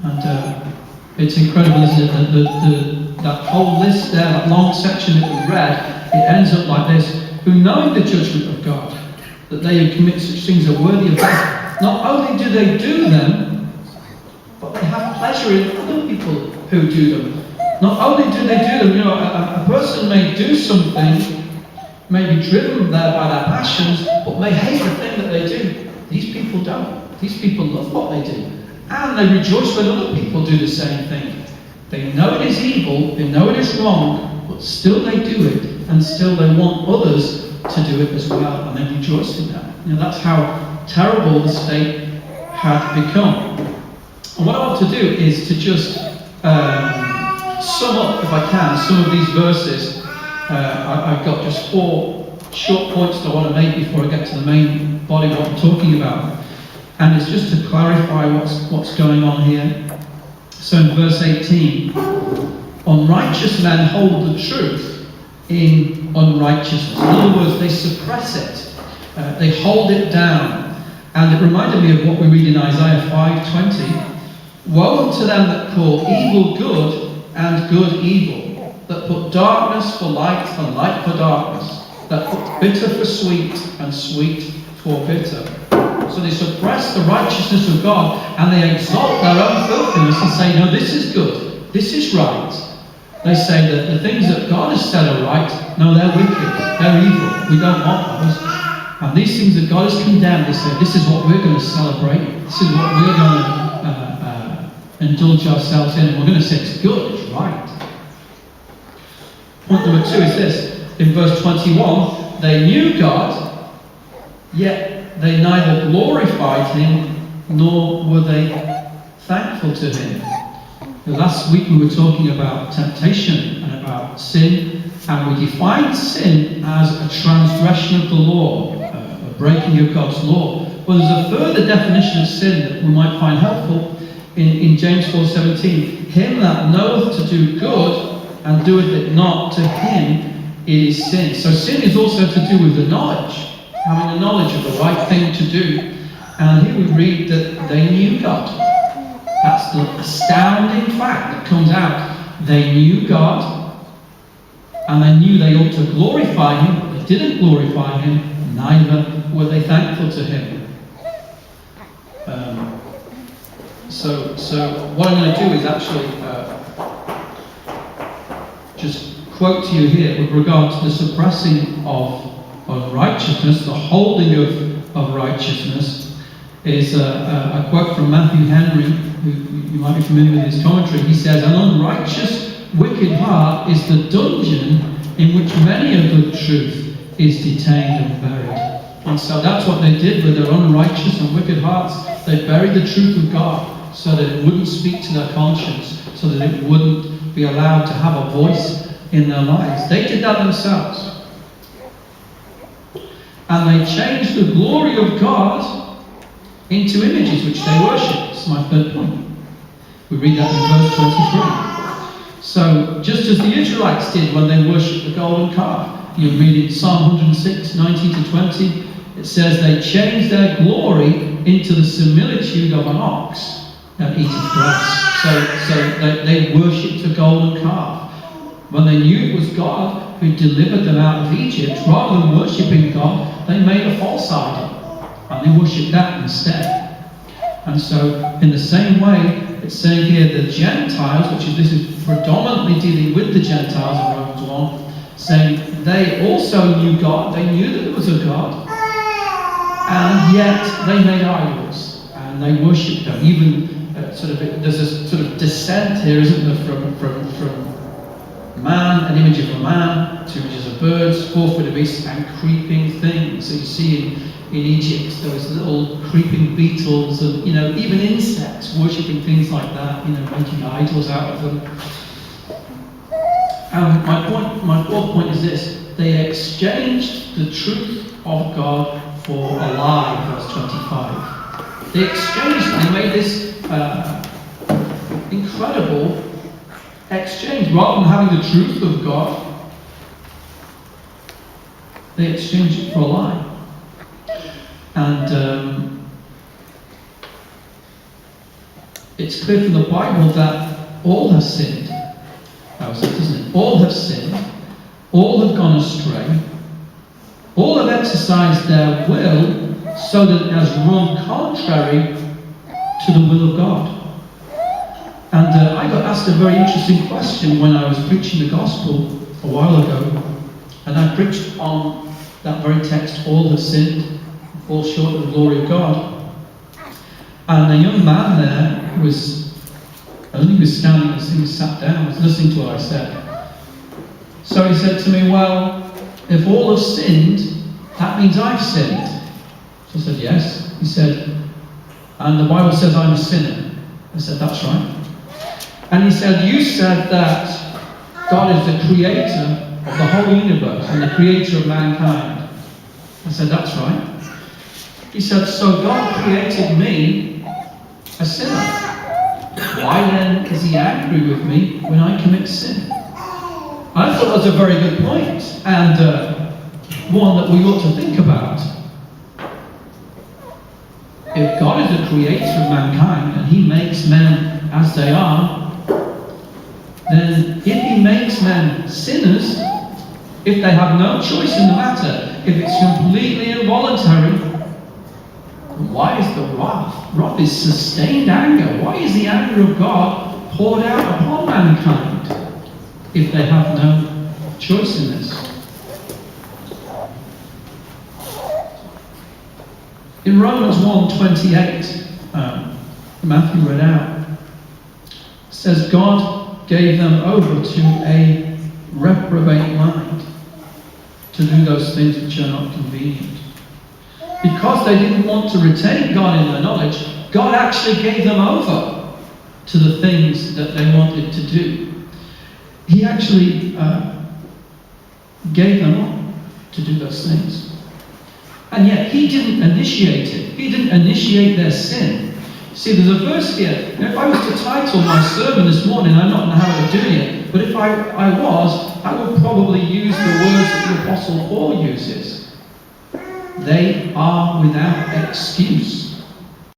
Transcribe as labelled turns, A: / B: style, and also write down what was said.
A: And it's incredible, isn't it, that whole list there, that long section that we read, it ends up like this: who knowing the judgment of God, that they who commit such things are worthy of death. Not only do they do them, but they have pleasure in other people who do them. Not only do they do them, a person may do something, may be driven there by their passions, but may hate the thing that they do. These people don't. These people love what they do. And they rejoice when other people do the same thing. They know it is evil, they know it is wrong, but still they do it, and still they want others to do it as well, and they rejoice in that. That's how terrible the state had become. And what I want to do is to just sum up, if I can, some of these verses. I've got just 4 short points that I want to make before I get to the main body of what I'm talking about. And it's just to clarify what's going on here. So in verse 18, unrighteous men hold the truth in unrighteousness. In other words, they suppress it. They hold it down. And it reminded me of what we read in Isaiah 5:20. Woe unto them that call evil good and good evil, that put darkness for light and light for darkness, that put bitter for sweet and sweet for bitter. So they suppress the righteousness of God, and they exalt their own filthiness and say, no, this is good, this is right. They say that the things that God has said are right, no, they're wicked, they're evil, we don't want those. And these things that God has condemned, they say, this is what we're going to celebrate, this is what we're going to indulge ourselves in, and we're going to say it's good, it's right. Point number 2 is this. In verse 21, they knew God, yet they neither glorified him nor were they thankful to him. Last week we were talking about temptation and about sin, and we defined sin as a transgression of the law, a breaking of God's law. Well, there's a further definition of sin that we might find helpful in James 4:17. Him that knoweth to do good and doeth it not, to him it is sin. So sin is also to do with the knowledge, having a knowledge of the right thing to do. And here we read that they knew God. That's the astounding fact that comes out. They knew God, and they knew they ought to glorify him, but they didn't glorify him, neither were they thankful to him. So what I'm going to do is actually just quote to you here with regard to the suppressing of righteousness, the holding of righteousness, is a quote from Matthew Henry, who you might be familiar with his commentary. He says, an unrighteous, wicked heart is the dungeon in which many of the truth is detained and buried. And so that's what they did with their unrighteous and wicked hearts. They buried the truth of God so that it wouldn't speak to their conscience, so that it wouldn't be allowed to have a voice in their lives. They did that themselves. And they changed the glory of God into images which they worship. This is my third point. We read that in verse 23. So, just as the Israelites did when they worshipped the golden calf, you read in Psalm 106, 19 to 20, it says they changed their glory into the similitude of an ox that eateth grass. So they worshipped the golden calf. When they knew it was God who delivered them out of Egypt, rather than worshipping God, they made a false idol, and they worshipped that instead. And so, in the same way, it's saying here the Gentiles, this is predominantly dealing with the Gentiles in Romans 1, saying they also knew God, they knew that there was a God, and yet they made idols, and they worshipped them. Even there's a sort of descent here, isn't there, from man, an image of a man, to images of birds, 4-footed beasts, and creeping things. So you see in Egypt, there was little creeping beetles, and even insects, worshipping things like that, making idols out of them. And my fourth point is this: they exchanged the truth of God for a lie. Verse 25. They exchanged. They made this incredible exchange. Rather than having the truth of God, they exchanged it for a lie. And it's clear from the Bible that all have sinned. That was it, isn't it? All have sinned. All have gone astray. All have exercised their will so that it has run contrary to the will of God. And I got asked a very interesting question when I was preaching the gospel a while ago. And I preached on that very text, all have sinned, fall short of the glory of God. And a young man there was, I think he was standing, he was sat down, I was listening to what I said. So he said to me, well, if all have sinned, that means I've sinned. So I said, yes. He said, and the Bible says I'm a sinner. I said, that's right. And he said, you said that God is the creator of the whole universe and the creator of mankind. I said, that's right. He said, so God created me a sinner. Why then is he angry with me when I commit sin? I thought that was a very good point, and one that we ought to think about. If God is the creator of mankind and he makes men as they are, then if he makes men sinners, if they have no choice in the matter, if it's completely involuntary, why is the wrath? Wrath is sustained anger. Why is the anger of God poured out upon mankind if they have no choice in this? In Romans 1:28, Matthew read out, it says, God gave them over to a reprobate mind to do those things which are not convenient. Because they didn't want to retain God in their knowledge, God actually gave them over to the things that they wanted to do. He actually gave them up to do those things. And yet he didn't initiate it. He didn't initiate their sin. See, there's a verse here. If I was to title my sermon this morning, I don't know how I'm doing it, but if I was, I would probably use the words that the Apostle Paul uses. They are without excuse.